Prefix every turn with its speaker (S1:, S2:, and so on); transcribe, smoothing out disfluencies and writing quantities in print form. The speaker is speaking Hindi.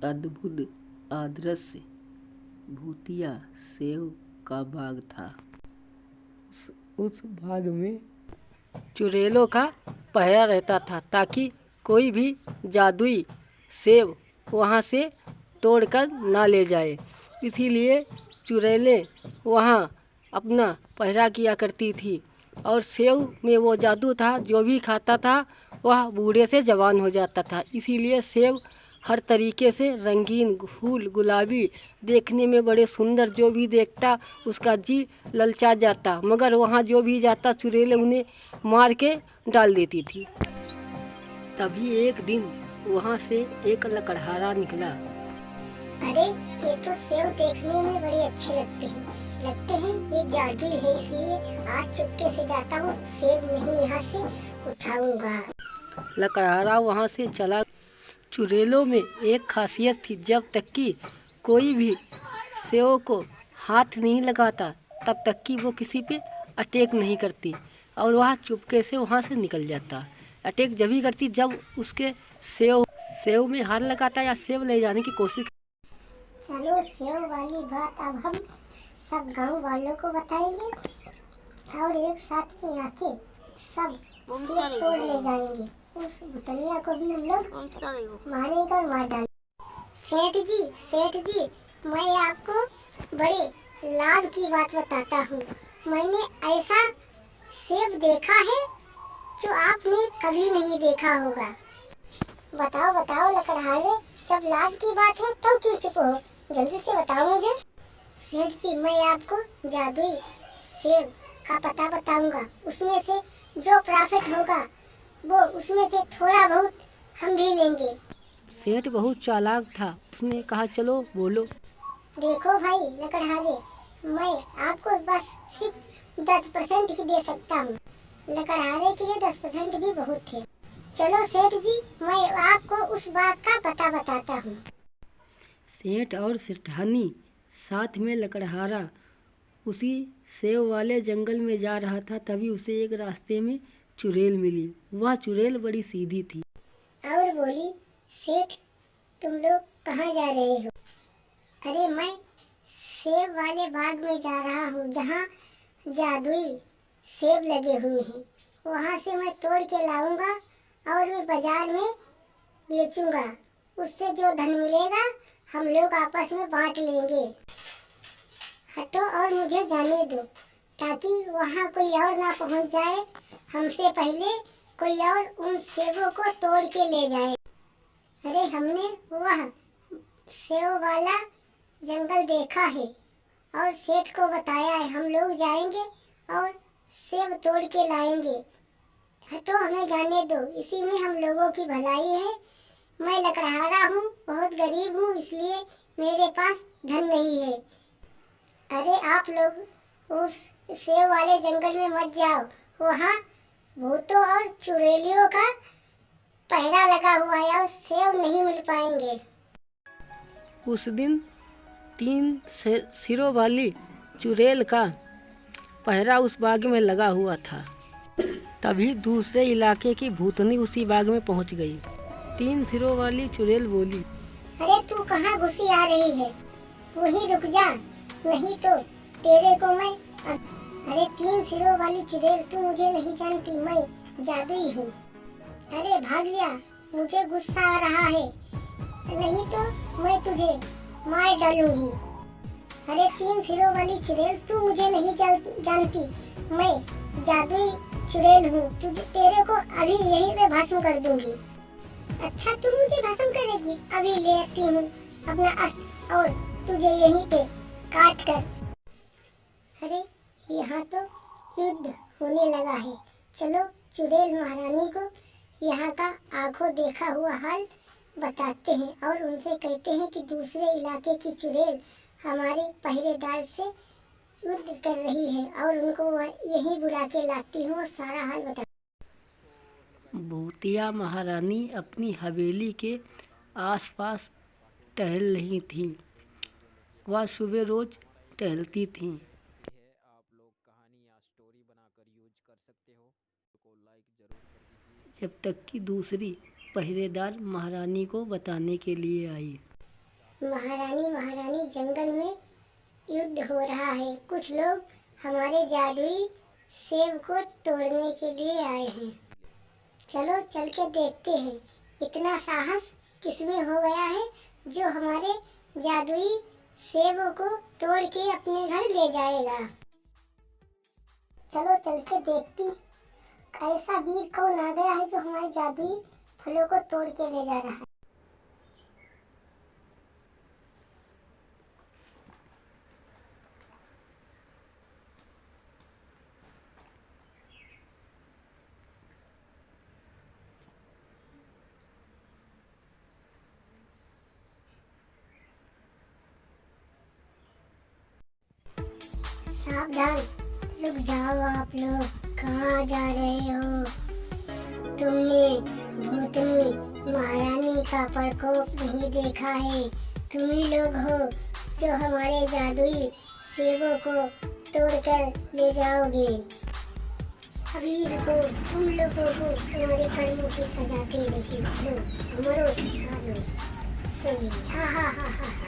S1: अद्भुत आदर्श भूतिया सेव का बाग था। उस बाग में चुड़ैलों का पहरा रहता था ताकि कोई भी जादुई सेब वहाँ से तोड़कर ना ले जाए। इसीलिए चुड़ैलें वहाँ अपना पहरा किया करती थी और सेब में वो जादू था, जो भी खाता था वह बूढ़े से जवान हो जाता था। इसीलिए सेब हर तरीके से रंगीन, फूल गुलाबी, देखने में बड़े सुंदर, जो भी देखता उसका जी ललचा जाता, मगर वहाँ जो भी जाता चुड़ैलें उन्हें मार के डाल देती थी। तभी एक दिन वहाँ से एक लकड़हारा निकला।
S2: अरे ये तो सेव देखने में बड़े अच्छे लगते हैं ये जादुई है, इसलिए आज चुपके से जाता हूँ, सेव नहीं यहाँ से उठाऊंगा।
S1: लकड़हारा वहाँ से चला। चुड़ैलों में एक खासियत थी, जब तक कि कोई भी सेव को हाथ नहीं लगाता तब तक कि वो किसी पे अटैक नहीं करती और वह चुपके से वहाँ से निकल जाता। अटैक जब ही करती जब उसके सेव में हाथ लगाता या सेव ले जाने की कोशिश।
S2: चलो सेव वाली बात अब हम सब गांव वालों को बताएंगे और एक साथ में आके सब सेव तोड़ ले जाएंगे। उस भुतनिया को भी हम लोग मारेंगे और मार डालेंगे। सेठ जी, मैं आपको बड़े लाभ की बात बताता हूँ। मैंने ऐसा सेब देखा है जो आपने कभी नहीं देखा होगा। बताओ लकड़हारे, जब लाभ की बात है तो क्यों चुप हो, जल्दी से बताओ मुझे। सेठ जी, मैं आपको जादुई सेब का पता बताऊंगा। उसमें से जो प्रॉफिट होगा वो उसमें से थोड़ा बहुत हम भी लेंगे।
S1: सेठ बहुत चालाक था, उसने कहा चलो बोलो।
S2: देखो भाई लकड़हारे, मैं आपको बस सिर्फ 10% ही दे सकता हूँ। लकड़हारे के लिए 10% भी बहुत थे। चलो सेठ जी, मैं आपको उस बात का पता बताता हूँ।
S1: सेठ और सेठानी साथ में लकड़हारा उसी सेव वाले जंगल में जा रहा था। तभी उसे एक रास्ते में चुड़ैल मिली। वह चुड़ैल बड़ी सीधी थी
S2: और बोली, सेठ तुम लोग कहाँ जा रहे हो? अरे मैं सेब वाले बाग में जा रहा हूँ जहाँ जादुई सेब लगे हुए हैं। वहाँ से मैं तोड़ के लाऊंगा और मैं बाजार में बेचूंगा। उससे जो धन मिलेगा हम लोग आपस में बांट लेंगे। हटो और मुझे जाने दो, ताकि वहाँ कोई और ना पहुँच जाए, हमसे पहले कोई और उन सेबों को तोड़ के ले जाए। अरे हमने वह सेब वाला जंगल देखा है और सेठ को बताया है, हम लोग जाएंगे और सेब तोड़ के लाएंगे। हटो, हमें जाने दो, इसी में हम लोगों की भलाई है। मैं लकड़हारा हूँ, बहुत गरीब हूँ, इसलिए मेरे पास धन नहीं है। अरे आप लोग उस सेब वाले जंगल में मत जाओ, वहाँ भूतों और चुड़ैलियों का पहरा लगा हुआ है और सेब नहीं मिल पाएंगे।
S1: उस दिन 3 सिरों वाली चुड़ैल का पहरा उस बाग में लगा हुआ था। तभी दूसरे इलाके की भूतनी उसी बाग में पहुंच गई। 3 सिरों वाली चुड़ैल बोली,
S2: अरे तू कहाँ घुसी आ रही है, वहीं रुक जा, नहीं तो तेरे को मैं अरे 3 सिरों वाली चुड़ैल, तू मुझे नहीं जानती, मैं जादुई हूँ। अरे भाग जा, मुझे गुस्सा आ रहा है, नहीं तो मैं तुझे मार डालूंगी। अरे 3 सिरों वाली चुड़ैल, तू मुझे नहीं जानती, मैं जादुई चुड़ैल हूँ, तेरे को अभी यहीं पे भस्म कर दूंगी। अच्छा तू मुझे भस्म करेगी, अभी ले आती हूँ अपना अस्त्र और तुझे यहीं पे काट कर। अरे यहाँ तो युद्ध होने लगा है। चलो चुड़ैल महारानी को यहाँ का आंखों देखा हुआ हाल बताते हैं और उनसे कहते हैं कि दूसरे इलाके की चुड़ैल हमारे पहरेदार से युद्ध कर रही है और उनको यहीं बुला के लाती हूँ और सारा हाल बता।
S1: भूतिया महारानी अपनी हवेली के आसपास टहल रही थीं। वह सुबह रोज टहलती थीं।
S3: आप लोग कहानी या स्टोरी बनाकर यूज कर सकते हो, को लाइक ज़रूर कर दीजिए।
S1: जब तक कि दूसरी पहरेदार महारानी को बताने के लिए आई।
S2: महारानी महारानी जंगल में युद्ध हो रहा है। कुछ लोग हमारे जादुई सेब को तोड़ने के लिए आए हैं। चलो चल के देखते हैं इतना साहस किसमें हो गया है जो हमारे जादुई सेबों को तोड़ के अपने घर ले जाएगा। चलो चल के देखती ऐसा वीर कौन आ गया है जो हमारे जादुई फलों को तोड़ के ले जा रहा है। सावधान, रुक जाओ आप लोग, कहाँ जा रहे हो? तुमने भूतनी महारानी का प्रकोप नहीं देखा है। तुम ही लोग हो जो हमारे जादुई सेबों को तोड़कर ले जाओगे। अभी रुको, तुम लोगों को तुम्हारे कर्मों की सजा दे रही हूँ। मरो सालों, सभी हा हा हा हा।